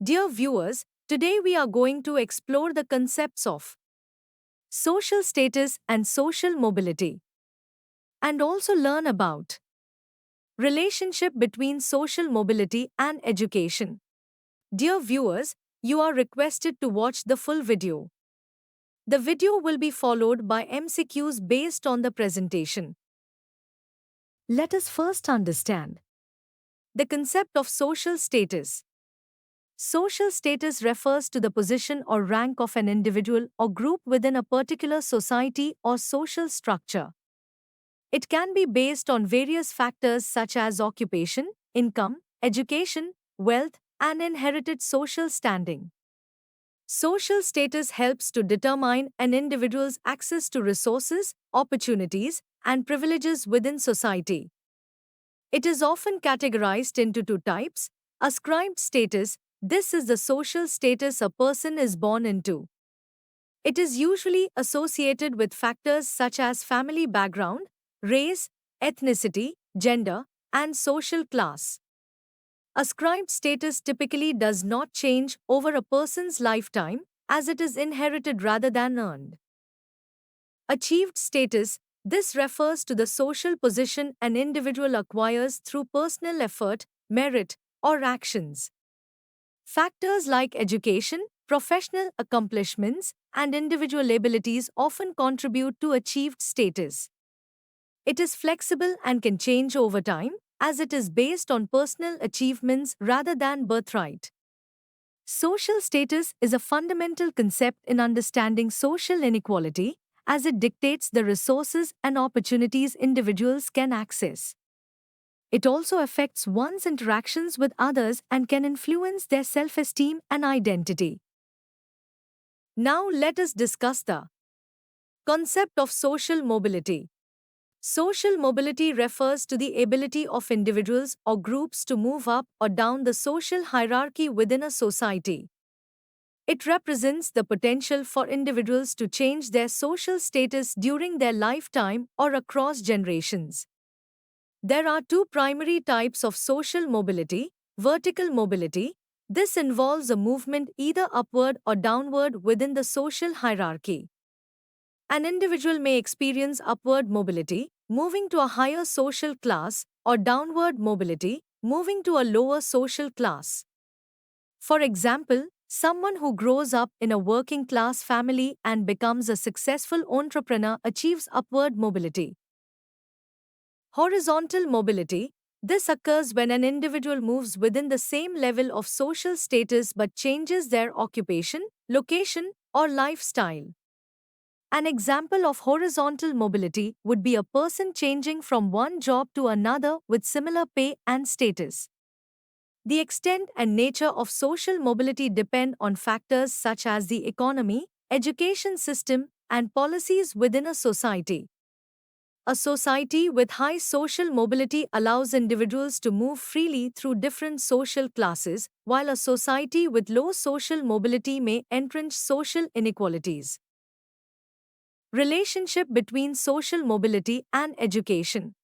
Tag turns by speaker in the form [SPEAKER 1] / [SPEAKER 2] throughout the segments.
[SPEAKER 1] Dear viewers, today we are going to explore the concepts of social status and social mobility, and also learn about relationship between social mobility and education. Dear viewers, you are requested to watch the full video. The video will be followed by MCQs based on the presentation. Let us first understand the concept of social status. Social status refers to the position or rank of an individual or group within a particular society or social structure. It can be based on various factors such as occupation, income, education, wealth, and inherited social standing. Social status helps to determine an individual's access to resources, opportunities, and privileges within society. It is often categorized into two types: ascribed status. This is the social status a person is born into. It is usually associated with factors such as family background, race, ethnicity, gender, and social class. Ascribed status typically does not change over a person's lifetime, as it is inherited rather than earned. Achieved status. This refers to the social position an individual acquires through personal effort, merit, or actions. Factors like education, professional accomplishments, and individual abilities often contribute to achieved status. It is flexible and can change over time, as it is based on personal achievements rather than birthright. Social status is a fundamental concept in understanding social inequality, as it dictates the resources and opportunities individuals can access. It also affects one's interactions with others and can influence their self-esteem and identity. Now let us discuss the concept of social mobility. Social mobility refers to the ability of individuals or groups to move up or down the social hierarchy within a society. It represents the potential for individuals to change their social status during their lifetime or across generations. There are two primary types of social mobility: vertical mobility. This involves a movement either upward or downward within the social hierarchy. An individual may experience upward mobility, moving to a higher social class, or downward mobility, moving to a lower social class. For example, someone who grows up in a working class family and becomes a successful entrepreneur achieves upward mobility. Horizontal mobility. This occurs when an individual moves within the same level of social status but changes their occupation, location, or lifestyle. An example of horizontal mobility would be a person changing from one job to another with similar pay and status. The extent and nature of social mobility depend on factors such as the economy, education system, and policies within a society. A society with high social mobility allows individuals to move freely through different social classes, while a society with low social mobility may entrench social inequalities. Relationship between social mobility and education.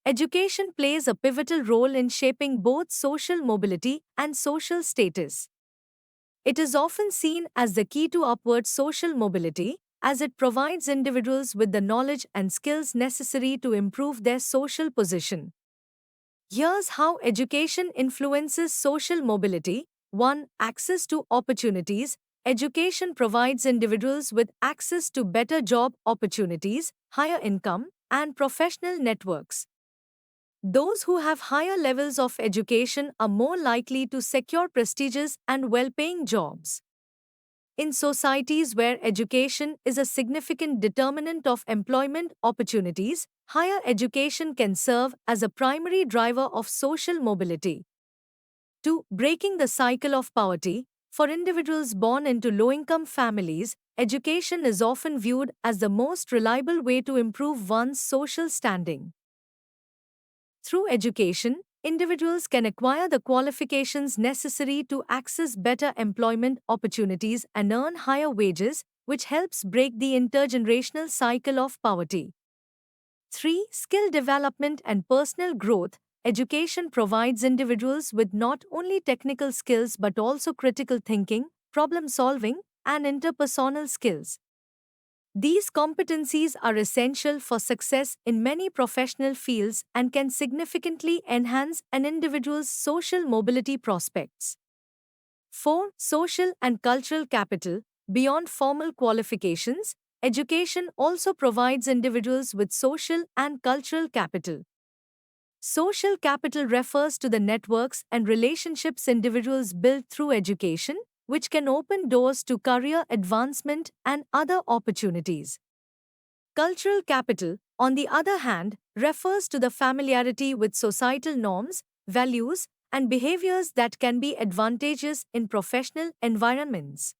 [SPEAKER 1] Education plays a pivotal role in shaping both social mobility and social status. It is often seen as the key to upward social mobility, as it provides individuals with the knowledge and skills necessary to improve their social position. Here's how education influences social mobility. 1. Access to opportunities. Education provides individuals with access to better job opportunities, higher income, and professional networks. Those who have higher levels of education are more likely to secure prestigious and well-paying jobs. In societies where education is a significant determinant of employment opportunities, higher education can serve as a primary driver of social mobility. 2. Breaking the cycle of poverty. For individuals born into low-income families, education is often viewed as the most reliable way to improve one's social standing. Through education, individuals can acquire the qualifications necessary to access better employment opportunities and earn higher wages, which helps break the intergenerational cycle of poverty. 3. Skill development and personal growth. education provides individuals with not only technical skills but also critical thinking, problem solving, and interpersonal skills. These competencies are essential for success in many professional fields and can significantly enhance an individual's social mobility prospects. 4. Social and cultural capital. Beyond formal qualifications, education also provides individuals with social and cultural capital. Social capital refers to the networks and relationships individuals build through education, which can open doors to career advancement and other opportunities. Cultural capital, on the other hand, refers to the familiarity with societal norms, values, and behaviors that can be advantageous in professional environments.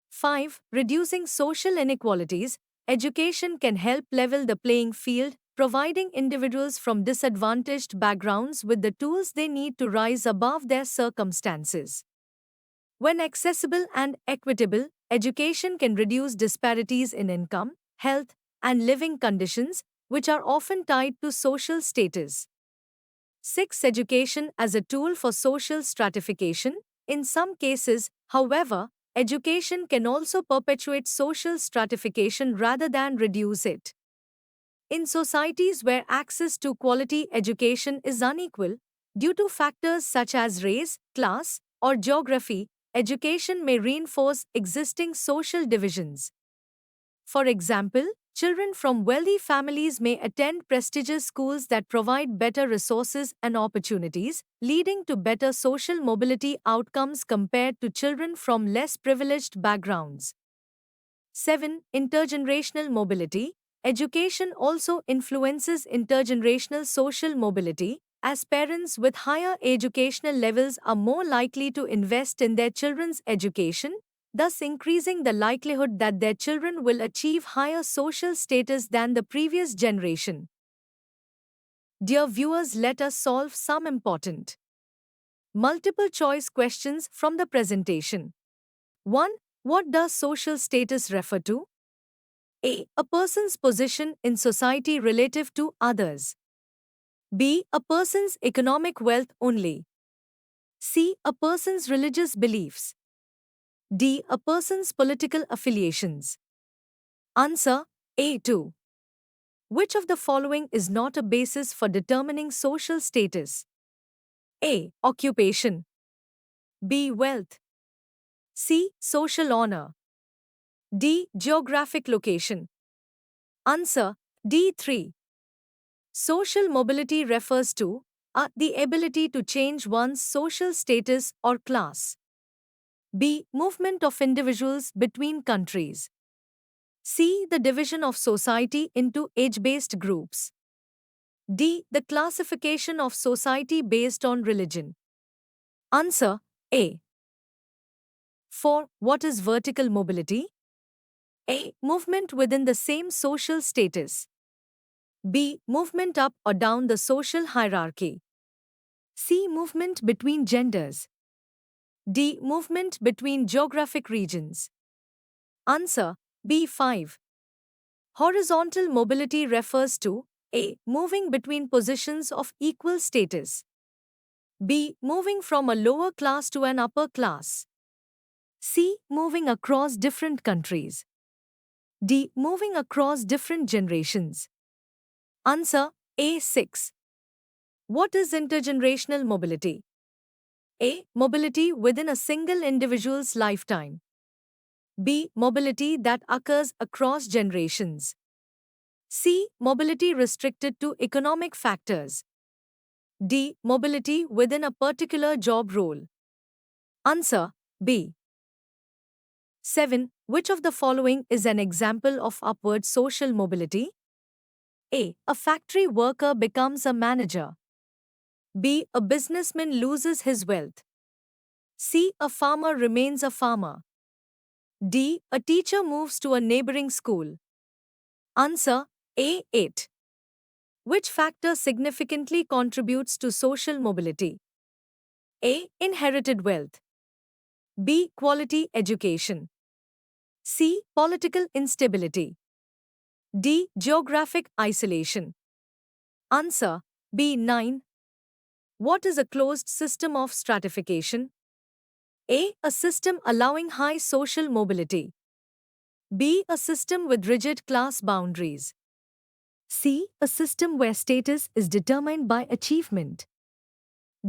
[SPEAKER 1] 5. Reducing social inequalities. Education can help level the playing field, providing individuals from disadvantaged backgrounds with the tools they need to rise above their circumstances. When accessible and equitable, education can reduce disparities in income, health, and living conditions, which are often tied to social status. 6. Education as a tool for social stratification. In some cases, however, education can also perpetuate social stratification rather than reduce it. In societies where access to quality education is unequal, due to factors such as race, class, or geography, education may reinforce existing social divisions. For example, children from wealthy families may attend prestigious schools that provide better resources and opportunities, leading to better social mobility outcomes compared to children from less privileged backgrounds. 7. Intergenerational mobility. Education also influences intergenerational social mobility, as parents with higher educational levels are more likely to invest in their children's education, thus increasing the likelihood that their children will achieve higher social status than the previous generation. Dear viewers, let us solve some important multiple choice questions from the presentation. 1. What does social status refer to? A. A person's position in society relative to others. B. A person's economic wealth only. C. A person's religious beliefs. D. A person's political affiliations. Answer A. 2. Which of the following is not a basis for determining social status? A. Occupation. B. Wealth. C. Social honor. D. Geographic location. Answer D. 3. Social mobility refers to A. The ability to change one's social status or class. B. Movement of individuals between countries. C. The division of society into age-based groups. D. The classification of society based on religion. Answer A. 4. What is vertical mobility? A. Movement within the same social status. B. Movement up or down the social hierarchy. C. Movement between genders. D. Movement between geographic regions. Answer B. 5. Horizontal mobility refers to A. Moving between positions of equal status. B. Moving from a lower class to an upper class. C. Moving across different countries. D. Moving across different generations. Answer A. 6. What is intergenerational mobility? A. Mobility within a single individual's lifetime. B. Mobility that occurs across generations. C. Mobility restricted to economic factors. D. Mobility within a particular job role. Answer B. 7. Which of the following is an example of upward social mobility? A. A factory worker becomes a manager. B. A businessman loses his wealth. C. A farmer remains a farmer. D. A teacher moves to a neighboring school. Answer A. 8. Which factor significantly contributes to social mobility? A. Inherited wealth. B. Quality education. C. Political instability. D. Geographic isolation. Answer B. 9. What is a closed system of stratification? A. A system allowing high social mobility. B. A system with rigid class boundaries. C. A system where status is determined by achievement.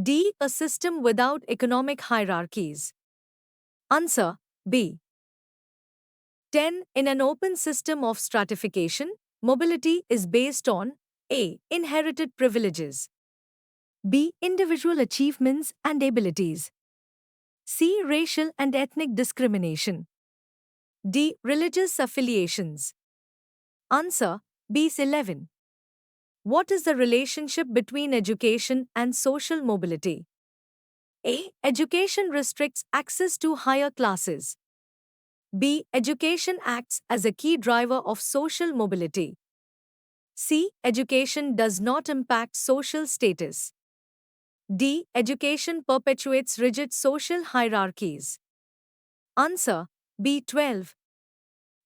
[SPEAKER 1] D. A system without economic hierarchies. Answer B. 10. In an open system of stratification, mobility is based on A. Inherited privileges. B. Individual achievements and abilities. C. Racial and ethnic discrimination. D. Religious affiliations. Answer B. 11. What is the relationship between education and social mobility? A. Education restricts access to higher classes. B. Education acts as a key driver of social mobility. C. Education does not impact social status. D. Education perpetuates rigid social hierarchies. Answer B. 12.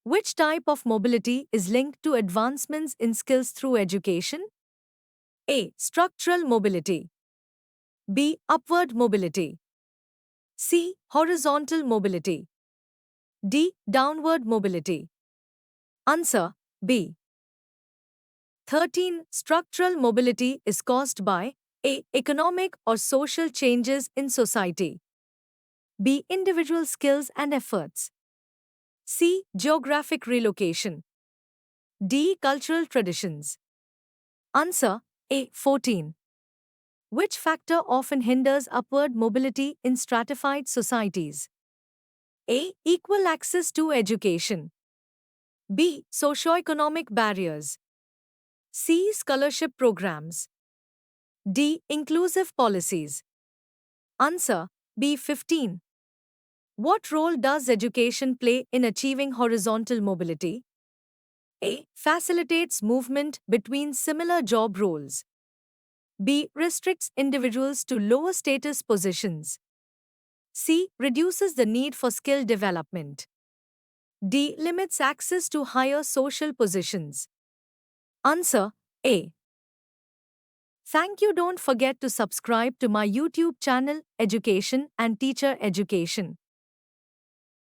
[SPEAKER 1] Which type of mobility is linked to advancements in skills through education? A. Structural mobility. B. Upward mobility. C. Horizontal mobility. D. Downward mobility. Answer B. 13. Structural mobility is caused by A. Economic or social changes in society. B. Individual skills and efforts. C. Geographic relocation. D. Cultural traditions. Answer A. 14. Which factor often hinders upward mobility in stratified societies? A. Equal access to education. B. Socioeconomic barriers. C. Scholarship programs. D. Inclusive policies. Answer B. 15. What role does education play in achieving horizontal mobility? A. Facilitates movement between similar job roles. B. Restricts individuals to lower status positions. C. Reduces the need for skill development. D. Limits access to higher social positions. Answer A. Thank you. Don't forget to subscribe to my YouTube channel, Education and Teacher Education.